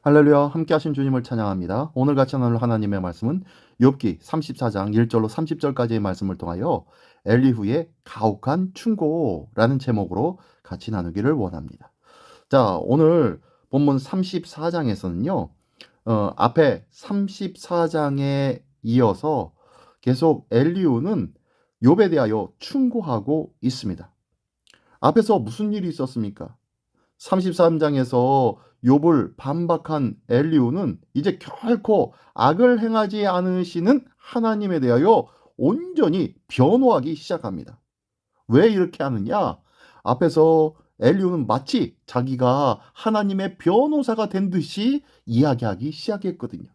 할렐루야, 함께 하신 주님을 찬양합니다. 오늘 같이 나눌 하나님의 말씀은 욥기 34장 1절로 30절까지의 말씀을 통하여 엘리후의 가혹한 충고라는 제목으로 같이 나누기를 원합니다. 자, 오늘 본문 34장에서는요. 앞에 34장에 이어서 계속 엘리후는 욥에 대하여 충고하고 있습니다. 앞에서 무슨 일이 있었습니까? 33장에서 욥을 반박한 엘리후는 이제 결코 악을 행하지 않으시는 하나님에 대하여 온전히 변호하기 시작합니다. 왜 이렇게 하느냐? 앞에서 엘리후는 마치 자기가 하나님의 변호사가 된 듯이 이야기하기 시작했거든요.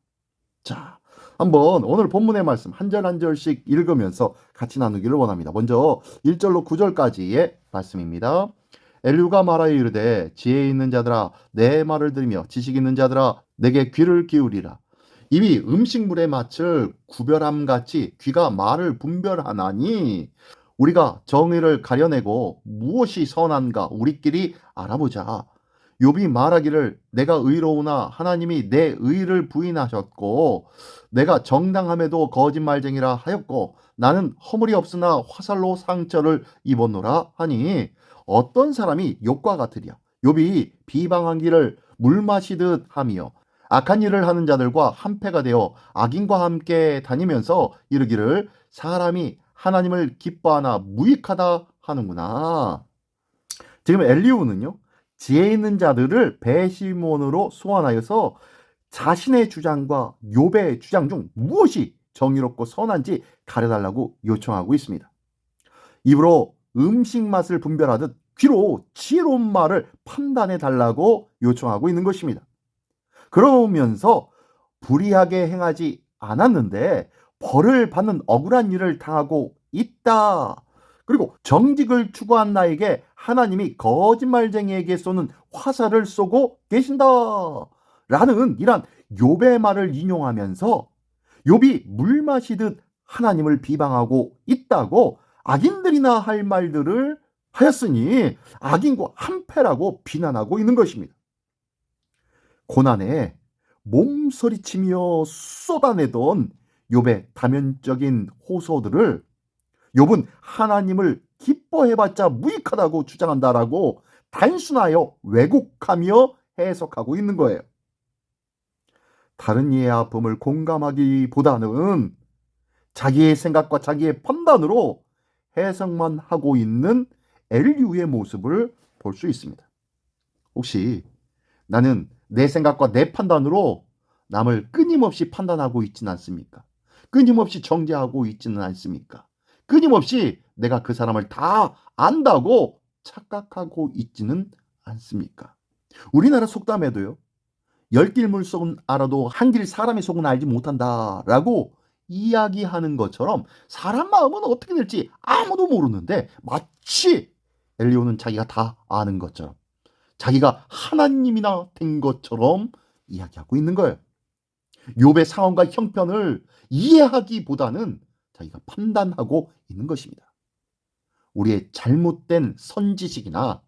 자, 한번 오늘 본문의 말씀 한 절 한 절씩 읽으면서 같이 나누기를 원합니다. 먼저 1절로 9절까지의 말씀입니다. 엘류가 말하여 이르되 지혜 있는 자들아 내 말을 들으며 지식 있는 자들아 내게 귀를 기울이라. 이미 음식물의 맛을 구별함같이 귀가 말을 분별하나니 우리가 정의를 가려내고 무엇이 선한가 우리끼리 알아보자. 욥이 말하기를 내가 의로우나 하나님이 내 의를 부인하셨고 내가 정당함에도 거짓말쟁이라 하였고 나는 허물이 없으나 화살로 상처를 입었노라 하니 어떤 사람이 욥과 같으랴. 욥이 비방하기를 물 마시듯 하며 악한 일을 하는 자들과 한패가 되어 악인과 함께 다니면서 이르기를 사람이 하나님을 기뻐하나 무익하다 하는구나. 지금 엘리후는요. 지혜 있는 자들을 배시몬으로 소환하여서 자신의 주장과 욥의 주장 중 무엇이 정의롭고 선한지 가려달라고 요청하고 있습니다. 입으로 음식 맛을 분별하듯 귀로 지혜로운 말을 판단해 달라고 요청하고 있는 것입니다. 그러면서 불의하게 행하지 않았는데 벌을 받는 억울한 일을 당하고 있다. 그리고 정직을 추구한 나에게 하나님이 거짓말쟁이에게 쏘는 화살을 쏘고 계신다. 라는 이란 욥의 말을 인용하면서 욥이 물 마시듯 하나님을 비방하고 있다고 악인들이나 할 말들을 하였으니 악인과 한패라고 비난하고 있는 것입니다. 고난에 몸서리치며 쏟아내던 욥의 다면적인 호소들을 욥은 하나님을 기뻐해봤자 무익하다고 주장한다라고 단순하여 왜곡하며 해석하고 있는 거예요. 다른 이의 아픔을 공감하기보다는 자기의 생각과 자기의 판단으로 해석만 하고 있는 엘리후의 모습을 볼 수 있습니다. 혹시 나는 내 생각과 내 판단으로 남을 끊임없이 판단하고 있지는 않습니까? 끊임없이 정죄하고 있지는 않습니까? 끊임없이 내가 그 사람을 다 안다고 착각하고 있지는 않습니까? 우리나라 속담에도요. 열길 물속은 알아도 한길 사람의 속은 알지 못한다라고 이야기하는 것처럼 사람 마음은 어떻게 될지 아무도 모르는데 마치 엘리후는 자기가 다 아는 것처럼 자기가 하나님이나 된 것처럼 이야기하고 있는 거예요. 욥의 상황과 형편을 이해하기보다는 자기가 판단하고 있는 것입니다. 우리의 잘못된 선지식이나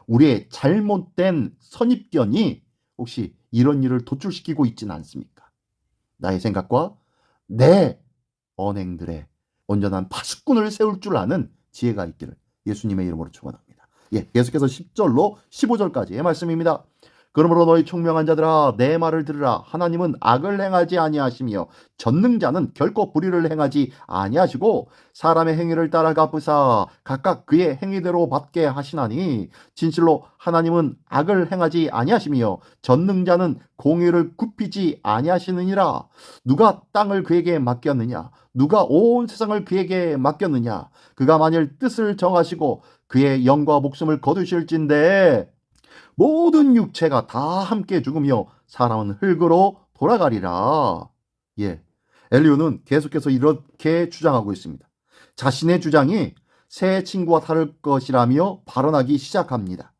우리의 잘못된 선입견이 혹시 이런 일을 도출시키고 있지는 않습니까? 나의 생각과 내 언행들의 온전한 파수꾼을 세울 줄 아는 지혜가 있기를 예수님의 이름으로 축원합니다. 계속해서 10절로 15절까지의 말씀입니다. 그러므로 너희 총명한 자들아 내 말을 들으라. 하나님은 악을 행하지 아니하시며 전능자는 결코 불의를 행하지 아니하시고 사람의 행위를 따라 갚으사 각각 그의 행위대로 받게 하시나니 진실로 하나님은 악을 행하지 아니하시며 전능자는 공의를 굽히지 아니하시느니라. 누가 땅을 그에게 맡겼느냐? 누가 온 세상을 그에게 맡겼느냐? 그가 만일 뜻을 정하시고 그의 영과 목숨을 거두실진데 모든 육체가 다 함께 죽으며 사람은 흙으로 돌아가리라. 엘리후는 계속해서 이렇게 주장하고 있습니다. 자신의 주장이 새 친구와 다를 것이라며 발언하기 시작합니다.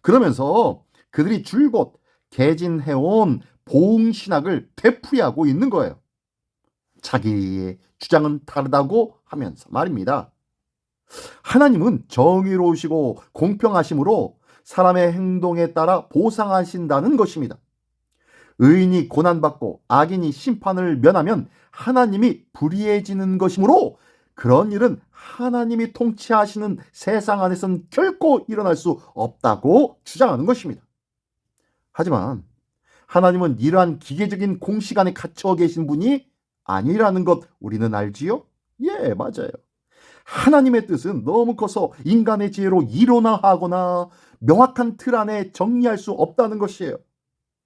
그러면서 그들이 줄곧 개진해온 보응신학을 되풀이하고 있는 거예요. 자기의 주장은 다르다고 하면서 말입니다. 하나님은 정의로우시고 공평하심으로 사람의 행동에 따라 보상하신다는 것입니다. 의인이 고난받고 악인이 심판을 면하면 하나님이 불의해지는 것이므로 그런 일은 하나님이 통치하시는 세상 안에선 결코 일어날 수 없다고 주장하는 것입니다. 하지만 하나님은 이러한 기계적인 공식 안에 갇혀 계신 분이 아니라는 것 우리는 알지요? 예, 맞아요. 하나님의 뜻은 너무 커서 인간의 지혜로 이론화하거나 명확한 틀 안에 정리할 수 없다는 것이에요.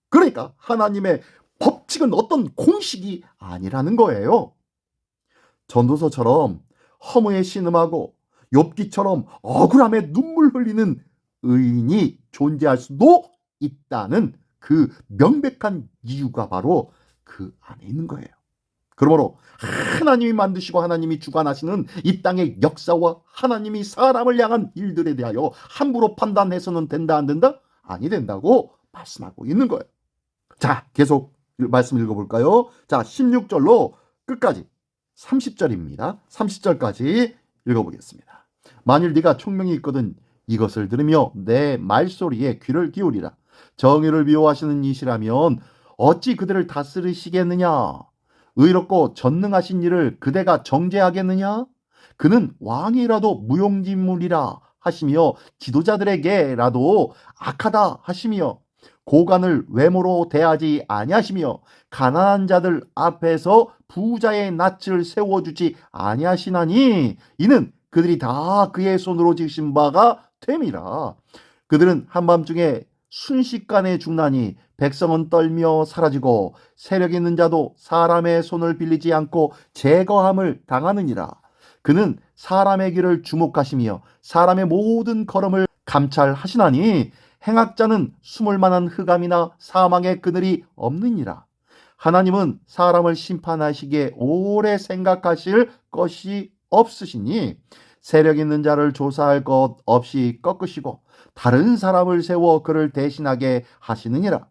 그러니까 하나님의 법칙은 어떤 공식이 아니라는 거예요. 전도서처럼 허무에 신음하고 욥기처럼 억울함에 눈물 흘리는 의인이 존재할 수도 있다는 그 명백한 이유가 바로 그 안에 있는 거예요. 그러므로 하나님이 만드시고 하나님이 주관하시는 이 땅의 역사와 하나님이 사람을 향한 일들에 대하여 함부로 판단해서는 된다 안 된다? 아니 된다고 말씀하고 있는 거예요. 자, 계속 말씀 읽어볼까요? 자, 16절로 끝까지 30절입니다. 30절까지 읽어보겠습니다. 만일 네가 총명이 있거든 이것을 들으며 내 말소리에 귀를 기울이라. 정의를 미워하시는 이시라면 어찌 그들을 다스리시겠느냐? 의롭고 전능하신 이를 그대가 정죄하겠느냐? 그는 왕이라도 무용지물이라 하시며 지도자들에게라도 악하다 하시며 고관을 외모로 대하지 아니하시며 가난한 자들 앞에서 부자의 낯을 세워주지 아니하시나니 이는 그들이 다 그의 손으로 지으신 바가 됨이라. 그들은 한밤중에 순식간에 죽나니 백성은 떨며 사라지고 세력 있는 자도 사람의 손을 빌리지 않고 제거함을 당하느니라. 그는 사람의 길을 주목하시며 사람의 모든 걸음을 감찰하시나니 행악자는 숨을 만한 흑암이나 사망의 그늘이 없느니라. 하나님은 사람을 심판하시기에 오래 생각하실 것이 없으시니 세력 있는 자를 조사할 것 없이 꺾으시고 다른 사람을 세워 그를 대신하게 하시느니라.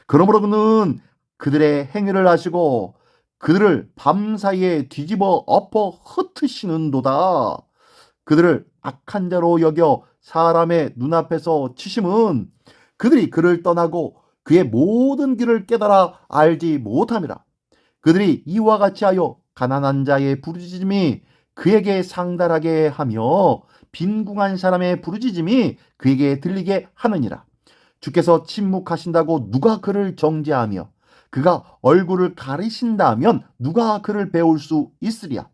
그러므로 그는 그들의 행위를 아시고 그들을 밤사이에 뒤집어 엎어 흩으시는도다. 그들을 악한 자로 여겨 사람의 눈앞에서 치심은 그들이 그를 떠나고 그의 모든 길을 깨달아 알지 못함이라. 그들이 이와 같이 하여 가난한 자의 부르짖음이 그에게 상달하게 하며 빈궁한 사람의 부르짖음이 그에게 들리게 하느니라. 주께서 침묵하신다고 누가 그를 정죄하며 그가 얼굴을 가리신다면 누가 그를 배울 수 있으랴.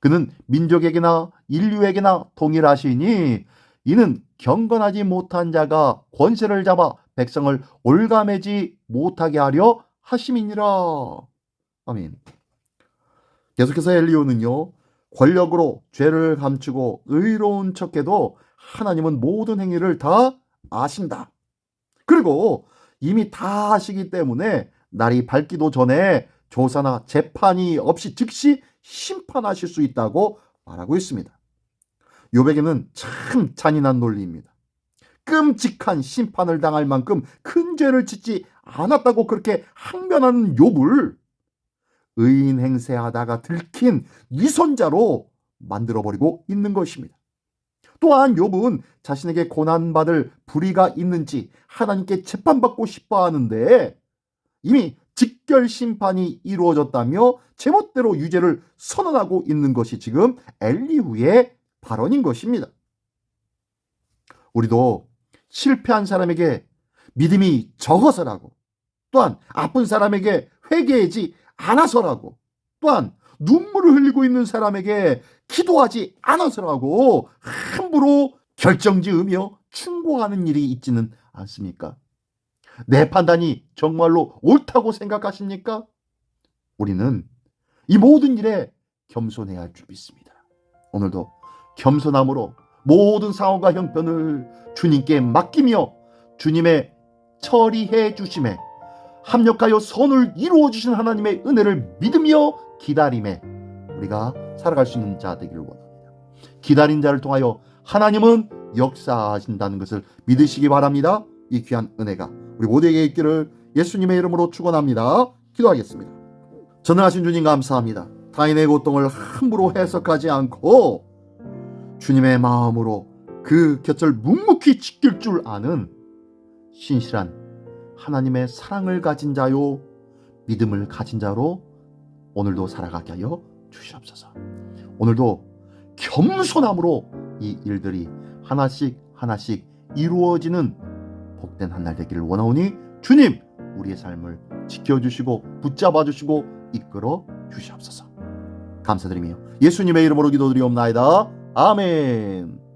그는 민족에게나 인류에게나 동일하시니 이는 경건하지 못한 자가 권세를 잡아 백성을 올가매지 못하게 하려 하심이니라. 아멘. 계속해서 엘리후는요, 권력으로 죄를 감추고 의로운 척해도 하나님은 모든 행위를 다 아신다. 그리고 이미 다 아시기 때문에 날이 밝기도 전에 조사나 재판이 없이 즉시 심판하실 수 있다고 말하고 있습니다. 욥에게는 참 잔인한 논리입니다. 끔찍한 심판을 당할 만큼 큰 죄를 짓지 않았다고 그렇게 항변하는 욥을 의인 행세하다가 들킨 위선자로 만들어버리고 있는 것입니다. 또한 욥은 자신에게 고난받을 불의가 있는지 하나님께 재판받고 싶어 하는데 이미 직결 심판이 이루어졌다며 제멋대로 유죄를 선언하고 있는 것이 지금 엘리후의 발언인 것입니다. 우리도 실패한 사람에게 믿음이 적어서라고, 또한 아픈 사람에게 회개하지 않아서라고, 또한 눈물을 흘리고 있는 사람에게 기도하지 않아서라고 함부로 결정지으며 충고하는 일이 있지는 않습니까? 내 판단이 정말로 옳다고 생각하십니까? 우리는 이 모든 일에 겸손해야 할 줄 믿습니다. 오늘도 겸손함으로 모든 상황과 형편을 주님께 맡기며 주님의 처리해 주심에 합력하여 선을 이루어 주신 하나님의 은혜를 믿으며 기다림에 우리가 살아갈 수 있는 자 되기를 원합니다. 기다린 자를 통하여 하나님은 역사하신다는 것을 믿으시기 바랍니다. 이 귀한 은혜가 우리 모두에게 있기를 예수님의 이름으로 축원합니다. 기도하겠습니다. 전능하신 주님 감사합니다. 타인의 고통을 함부로 해석하지 않고 주님의 마음으로 그 곁을 묵묵히 지킬 줄 아는 신실한 하나님의 사랑을 가진 자요 믿음을 가진 자로 오늘도 살아가게 하여 주시옵소서. 오늘도 겸손함으로 이 일들이 하나씩 하나씩 이루어지는 복된 한 날 되기를 원하오니 주님 우리의 삶을 지켜주시고 붙잡아 주시고 이끌어 주시옵소서. 감사드리며 예수님의 이름으로 기도드리옵나이다. 아멘.